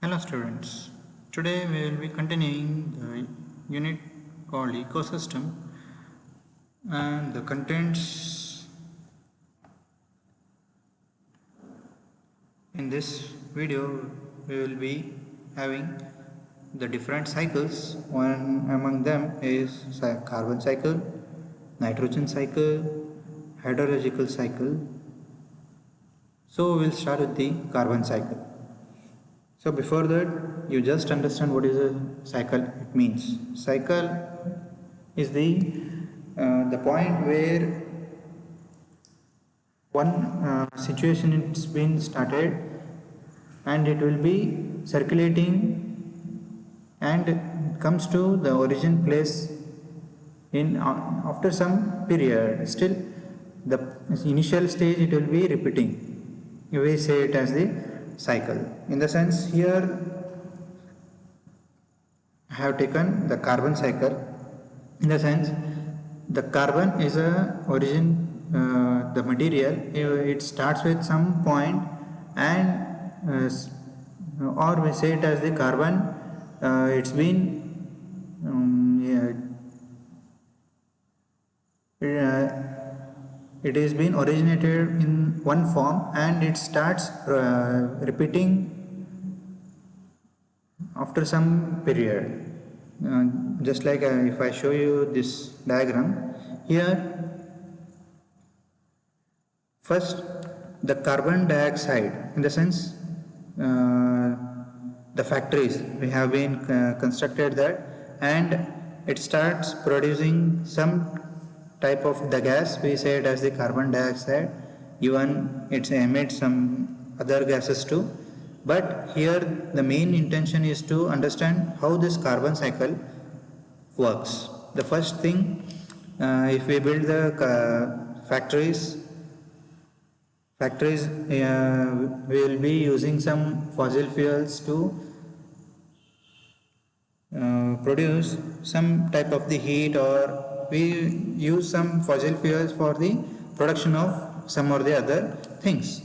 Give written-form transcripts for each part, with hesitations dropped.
Hello students, today we will be continuing the unit called ecosystem and the contents in this video. We will be having the different cycles. One among them is carbon cycle, nitrogen cycle, hydrological cycle. So we will start with the carbon cycle. So before that, you just understand what is a cycle. It means cycle is the point where one situation it's been started and it will be circulating and comes to the origin place in after some period. Still, the initial stage it will be repeating. We say it as the cycle. In the sense here I have taken the carbon cycle. In the sense the carbon is a origin, the material. It starts with some point and or we say it as the carbon. It's been it is been originated in one form and it starts repeating after some period. Just like if I show you this diagram here, first the carbon dioxide, in the sense the factories we have been constructed that, and it starts producing some type of the gas. We say it as the carbon dioxide. Even it emits some other gases too. But here the main intention is to understand how this carbon cycle works. The first thing, if we build the factories, we will be using some fossil fuels to produce some type of the heat, or we use some fossil fuels for the production of some or the other things.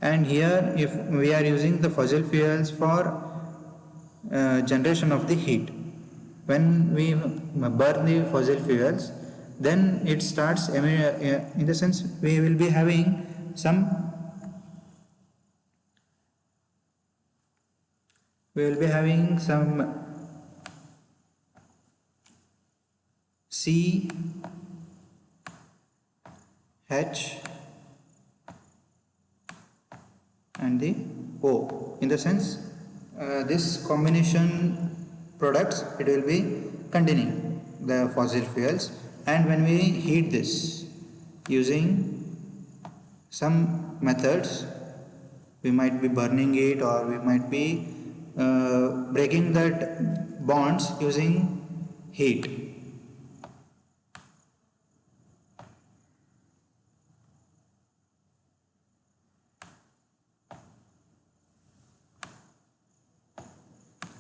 And here if we are using the fossil fuels for generation of the heat, when we burn the fossil fuels, then it starts in the sense we will be having some C H and the O. In the sense this combination products, it will be containing the fossil fuels, and when we heat this using some methods, we might be burning it, or we might be breaking that bonds using heat.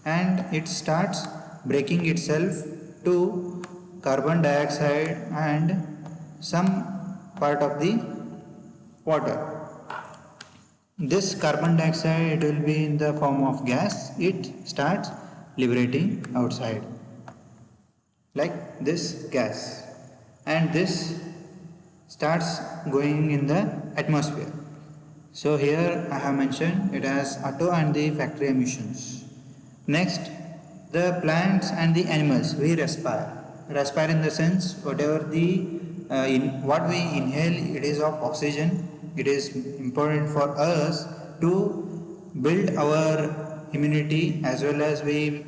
And it starts breaking itself to carbon dioxide and some part of the water. This carbon dioxide, it will be in the form of gas. It starts liberating outside like this gas, and this starts going in the atmosphere. So here I have mentioned it as auto and the factory emissions. Next, the plants and the animals, we respire. Respire in the sense whatever the what we inhale, it is of oxygen. It is important for us to build our immunity, as well as we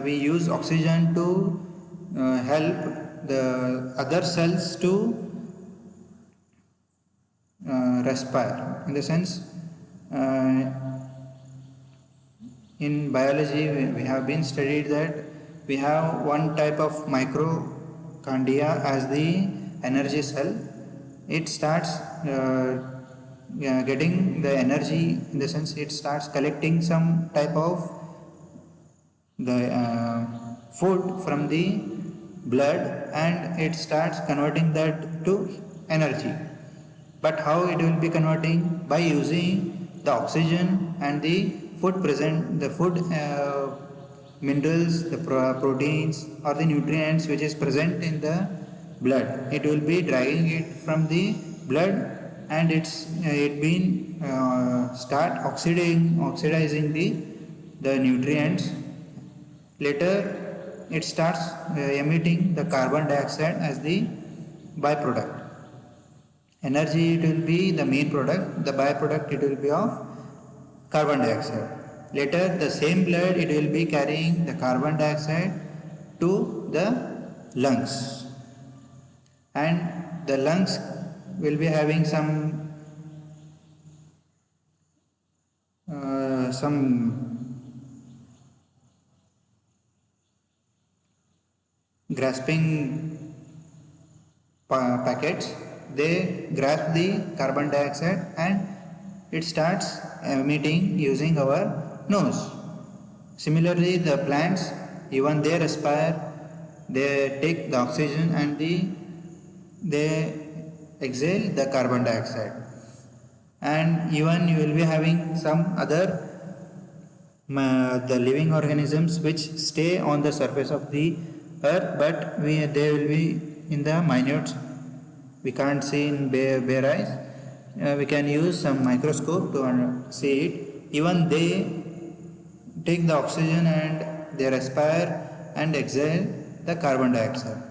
we use oxygen to help the other cells to respire. In the sense, in biology we have been studied that we have one type of mitochondria as the energy cell. It starts getting the energy, in the sense it starts collecting some type of the food from the blood, and it starts converting that to energy. But how it will be converting? By using the oxygen and the food minerals, the proteins or the nutrients which is present in the blood. It will be dragging it from the blood, and it been start oxidizing the nutrients. Later it starts emitting the carbon dioxide as the byproduct. Energy, it will be the main product, the byproduct it will be of carbon dioxide. Later the same blood, it will be carrying the carbon dioxide to the lungs, and the lungs will be having some grasping packets. They grasp the carbon dioxide and it starts emitting using our nose. Similarly, the plants, even they respire, they take the oxygen and they exhale the carbon dioxide. And even you will be having some other the living organisms which stay on the surface of the earth, but they will be in the minute. We can't see in bare eyes. We can use some microscope to see it. Even they take the oxygen and they respire and exhale the carbon dioxide.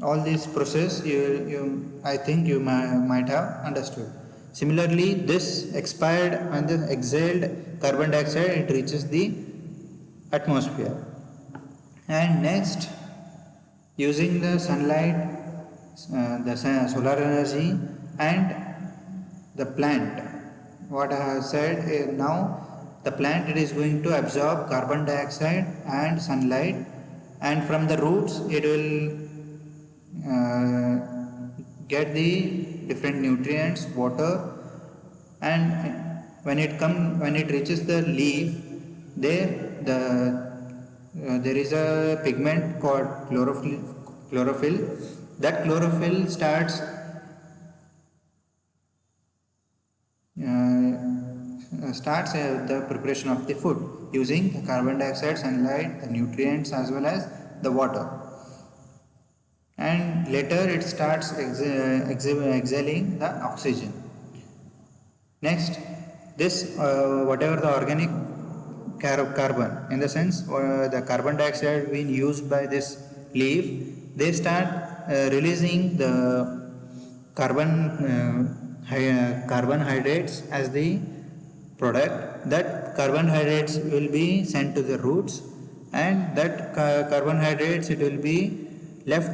All this process I think you might have understood. Similarly, this expired and the exhaled carbon dioxide, it reaches the atmosphere. And next, using the sunlight, the solar energy and the plant, what I have said is now the plant, it is going to absorb carbon dioxide and sunlight, and from the roots it will get the different nutrients, water, and when it reaches the leaf, there is a pigment called chlorophyll. That chlorophyll starts the preparation of the food using the carbon dioxide, sunlight, the nutrients as well as the water. And later it starts exhaling the oxygen. Next, this whatever the organic carbon, in the sense the carbon dioxide being used by this leaf, they start releasing the carbohydrates as the product. That carbohydrates will be sent to the roots, and that carbohydrates, it will be left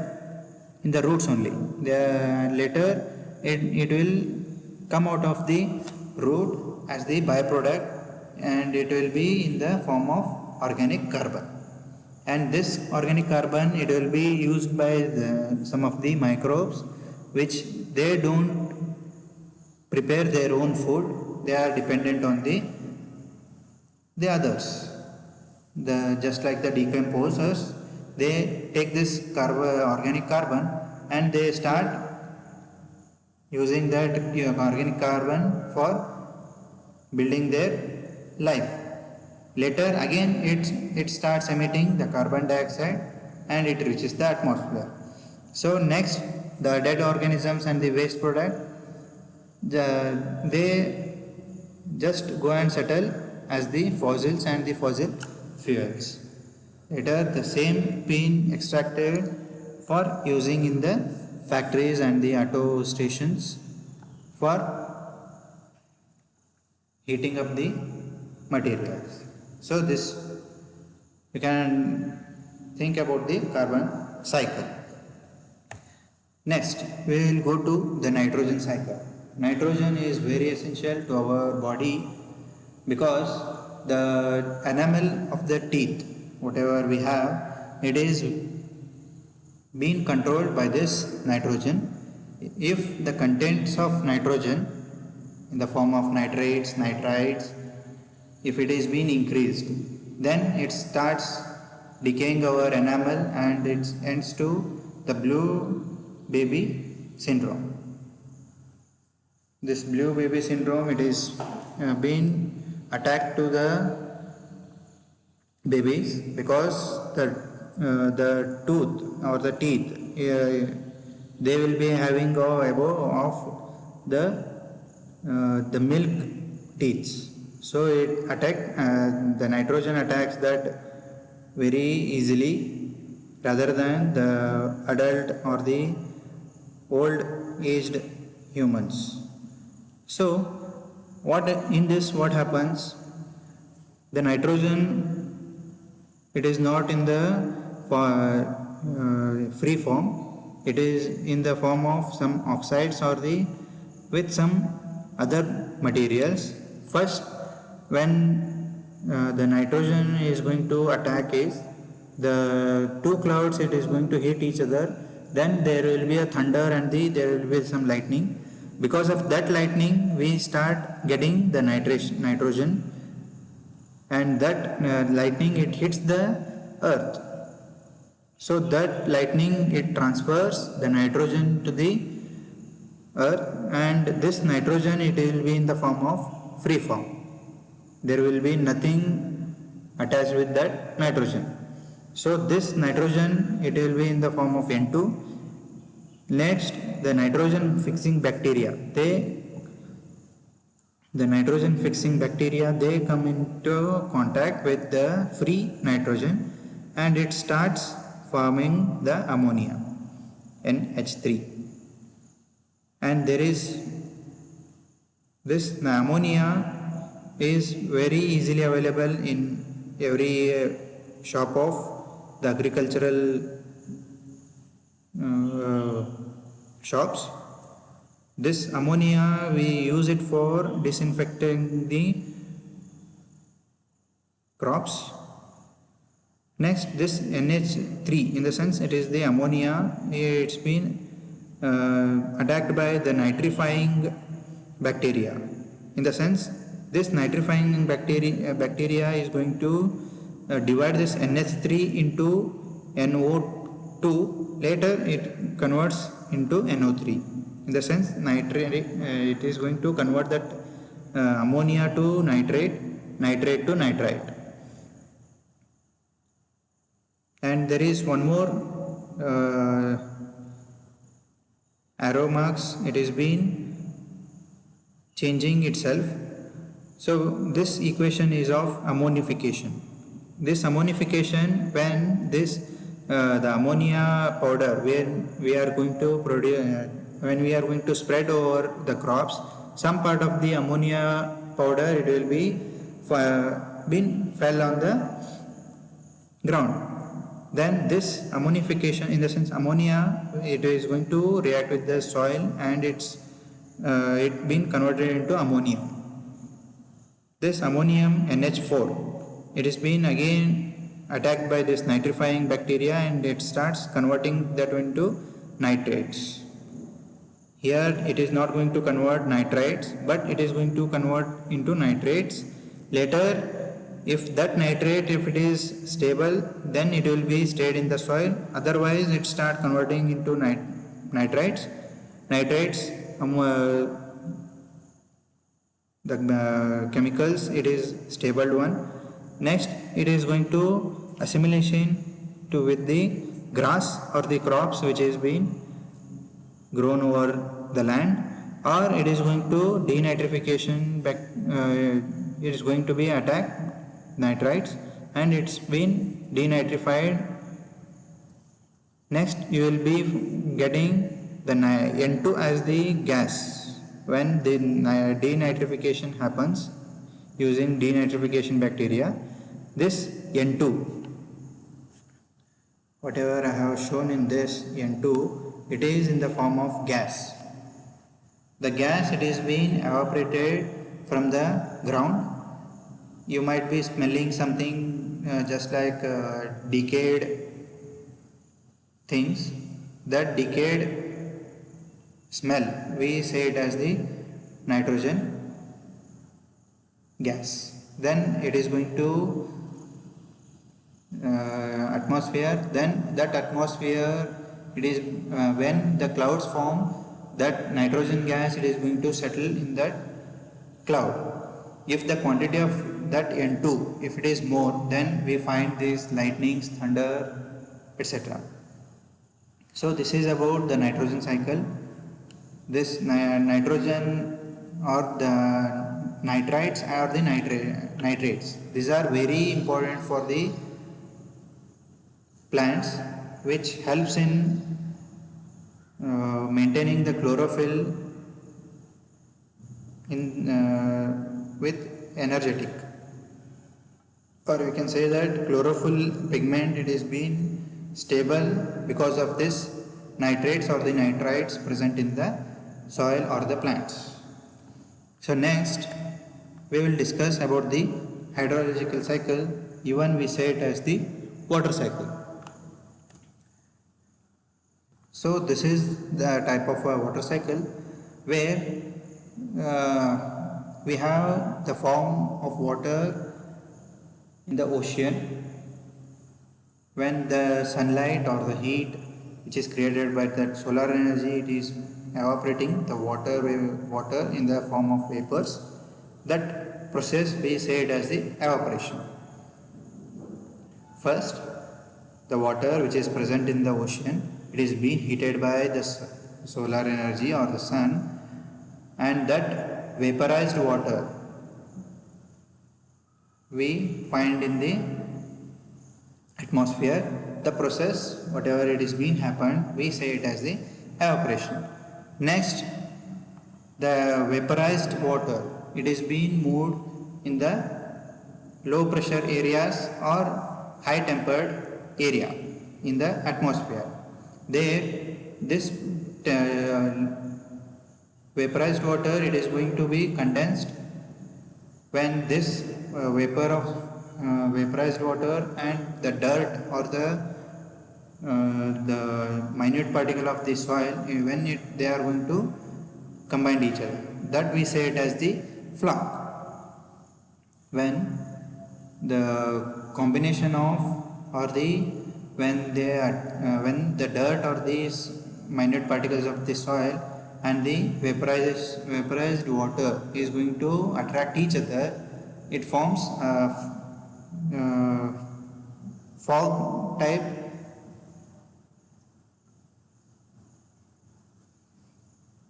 in the roots only. Later it will come out of the root as the byproduct, and it will be in the form of organic carbon. And this organic carbon, it will be used by some of the microbes which they don't prepare their own food. They are dependent on the others. Just like the decomposers, they take this organic carbon and they start using that organic carbon for building their life. Later again it starts emitting the carbon dioxide and it reaches the atmosphere. So next, the dead organisms and the waste product, they just go and settle as the fossils and the fossil fuels. Later the same being extracted for using in the factories and the auto stations for heating up the materials. So this, you can think about the carbon cycle. Next, we will go to the nitrogen cycle. Nitrogen is very essential to our body because the enamel of the teeth, whatever we have, it is being controlled by this nitrogen. If the contents of nitrogen in the form of nitrates, nitrites, if it is being increased, then it starts decaying our enamel and it ends to the blue baby syndrome. This blue baby syndrome, it is been attacked to the babies because the tooth or the teeth, they will be having above of the milk teeth. So it the nitrogen attacks that very easily rather than the adult or the old aged humans. So what in this what happens, the nitrogen, it is not in the free form, it is in the form of some oxides or the with some other materials. First, when the nitrogen is going to attack is the two clouds, it is going to hit each other, then there will be a thunder and there will be some lightning. Because of that lightning, we start getting the nitrogen, and that lightning, it hits the earth. So that lightning, it transfers the nitrogen to the earth, and this nitrogen, it will be in the form of free form. There will be nothing attached with that nitrogen. So this nitrogen, it will be in the form of N2. Next, the nitrogen fixing bacteria, the nitrogen fixing bacteria, they come into contact with the free nitrogen, and it starts forming the ammonia, NH3. And there is this ammonia is very easily available in every shop of the agricultural shops. This ammonia, we use it for disinfecting the crops. Next, this NH3, in the sense it is the ammonia, it's been attacked by the nitrifying bacteria. In the sense, this nitrifying bacteria is going to divide this NH3 into NO2. Later, it converts into NO3. In the sense, it is going to convert that ammonia to nitrate, nitrate to nitrite. And there is one more arrow marks, it is been changing itself. So this equation is of ammonification. This ammonification, when this the ammonia powder, when we are going to produce, when we are going to spread over the crops, some part of the ammonia powder, it will be fell on the ground. Then this ammonification, in the sense ammonia, it is going to react with the soil, and it been converted into ammonia. This ammonium NH4, it is been again attacked by this nitrifying bacteria, and it starts converting that into nitrates. Here it is not going to convert nitrites, but it is going to convert into nitrates. Later, if that nitrate, if it is stable, then it will be stayed in the soil. Otherwise, it start converting into nitrites. Nitrates, the chemicals, it is stable one. Next, it is going to assimilation to with the grass or the crops which is being grown over the land, or it is going to denitrification, it is going to be attacked nitrites, and it's been denitrified. Next, you will be getting the N2 as the gas when the denitrification happens using denitrification bacteria. This N2, whatever I have shown in this N2, it is in the form of gas. The gas, it is being evaporated from the ground. You might be smelling something just like decayed things. That decayed smell, we say it as the nitrogen gas. Then it is going to atmosphere. Then that atmosphere, it is when the clouds form, that nitrogen gas, it is going to settle in that cloud. If the quantity of that N2, if it is more, then we find these lightnings, thunder, etc. So this is about the nitrogen cycle. This nitrogen or the nitrites or the nitrates, these are very important for the plants, which helps in maintaining the chlorophyll in with energetic, or we can say that chlorophyll pigment, it is been stable because of this nitrates or the nitrites present in the soil or the plants. So next we will discuss about the hydrological cycle, even we say it as the water cycle. So this is the type of a water cycle where we have the form of water in the ocean. When the sunlight or the heat which is created by that solar energy, it is evaporating the water in the form of vapors. That process we say it as the evaporation. First, the water which is present in the ocean, it is being heated by the solar energy or the sun, and that vaporized water we find in the atmosphere. The process, whatever it is being happened, we say it as the evaporation. Next, the vaporized water, it is being moved in the low pressure areas or high tempered area in the atmosphere. There, this vaporized water, it is going to be condensed. When this vapor of vaporized water and the dirt or the minute particle of the soil, when they are going to combine each other, that we say it as the flock. When the combination of or when the dirt or these minute particles of the soil and the vaporized water is going to attract each other, it forms a fog type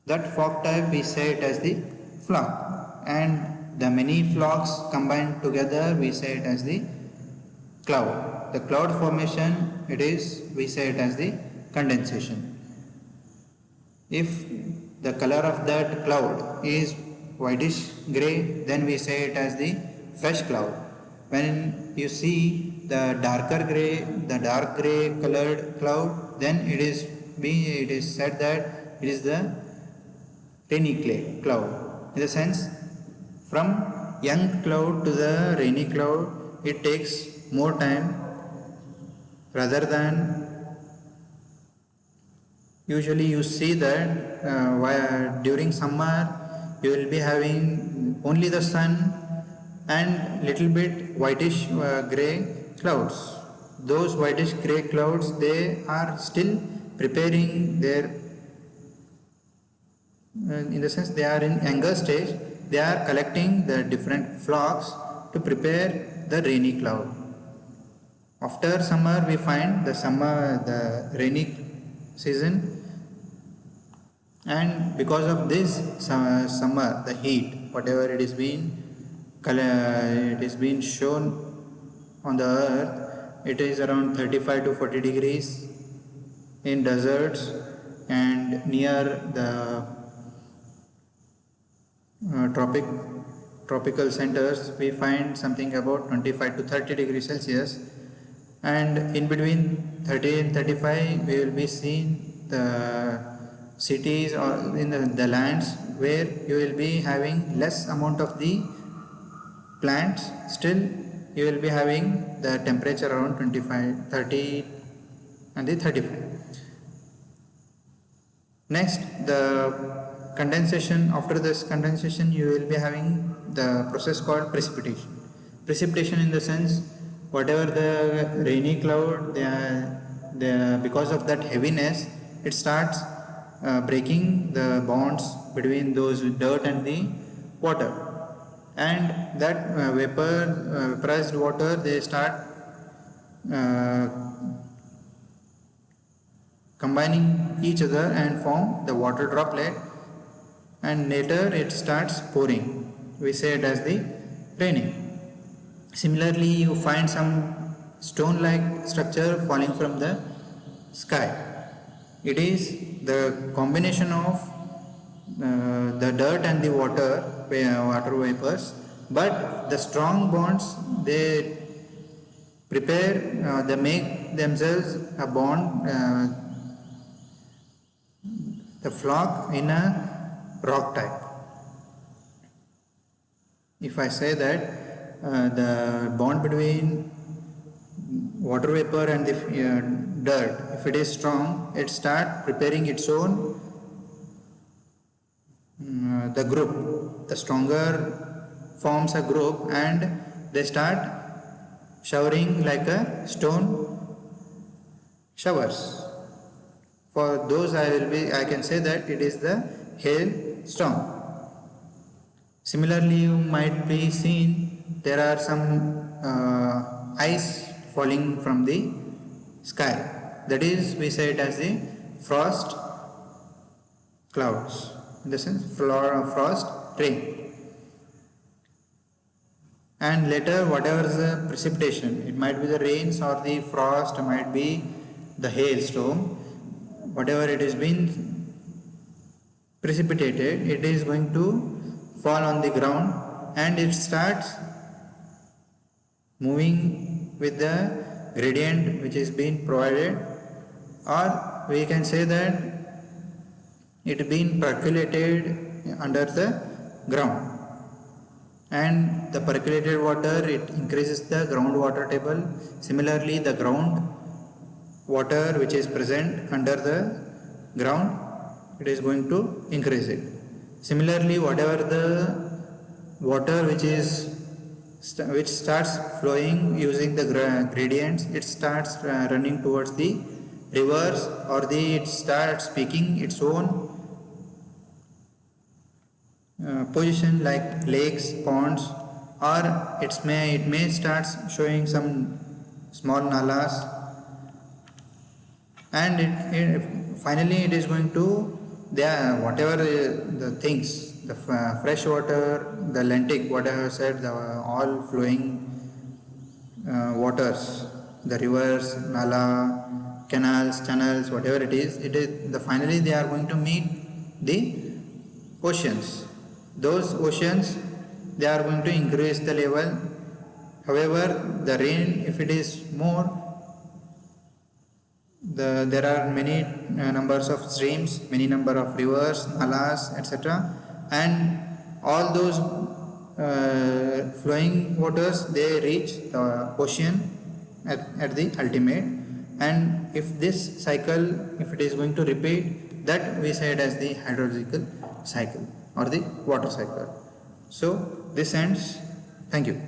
that fog type we say it as the flock, and the many flocks combined together we say it as the cloud. The cloud formation, we say it as the condensation. If the color of that cloud is whitish grey, then we say it as the fresh cloud. When you see the dark grey colored cloud, then it is said that it is the rainy cloud. In the sense, from young cloud to the rainy cloud, it takes more time, rather than usually you see that during summer you will be having only the sun and little bit whitish grey clouds. Those whitish grey clouds, they are still preparing their in the sense they are in younger stage, they are collecting the different flocks to prepare the rainy cloud. After summer we find the rainy season, and because of this summer, the heat, whatever it is being shown on the earth, it is around 35 to 40 degrees in deserts, and near the tropical centers we find something about 25 to 30 degrees Celsius, and in between 30 and 35 we will be seeing the cities or in the lands where you will be having less amount of the plants, still you will be having the temperature around 25, 30 and the 35. Next, the condensation. After this condensation you will be having the process called precipitation. Precipitation in the sense, whatever the rainy cloud, because of that heaviness, it starts breaking the bonds between those dirt and the water, and that vaporized water, they start uh, combining each other and form the water droplet, and later it starts pouring. We say it as the raining. Similarly, you find some stone like structure falling from the sky. It is the combination of the dirt and the water vapors, but the strong bonds, they prepare, they make themselves a bond, the flock in a rock type. If I say that the bond between water vapor and the dirt, if it is strong, it starts preparing its own the group. The stronger forms a group and they start showering like a stone showers. For those I can say that it is the hail storm. Similarly, you might be seen there are some ice falling from the sky. That is, we say it as the frost clouds. In the sense, frost rain. And later, whatever is the precipitation, it might be the rains or the frost, might be the hailstorm. Whatever it has been precipitated, it is going to fall on the ground and it starts moving with the gradient which is being provided, or we can say that it being percolated under the ground, and the percolated water, it increases the groundwater table. Similarly, the ground water which is present under the ground, it is going to increase it. Similarly, whatever the water which starts flowing using the gradients, it starts running towards the rivers, or it starts speaking its own position like lakes, ponds, or it may start showing some small nalas, and finally it is going to whatever the things, the fresh water, the lentic, whatever I said, all flowing waters, the rivers, nala, canals, channels, whatever it is finally they are going to meet the oceans. Those oceans, they are going to increase the level. However, the rain, if it is more, there are many numbers of streams, many number of rivers, nalas, etc. And all those flowing waters, they reach the ocean at the ultimate. And if this cycle, if it is going to repeat, that we say it as the hydrological cycle or the water cycle. So this ends. Thank you.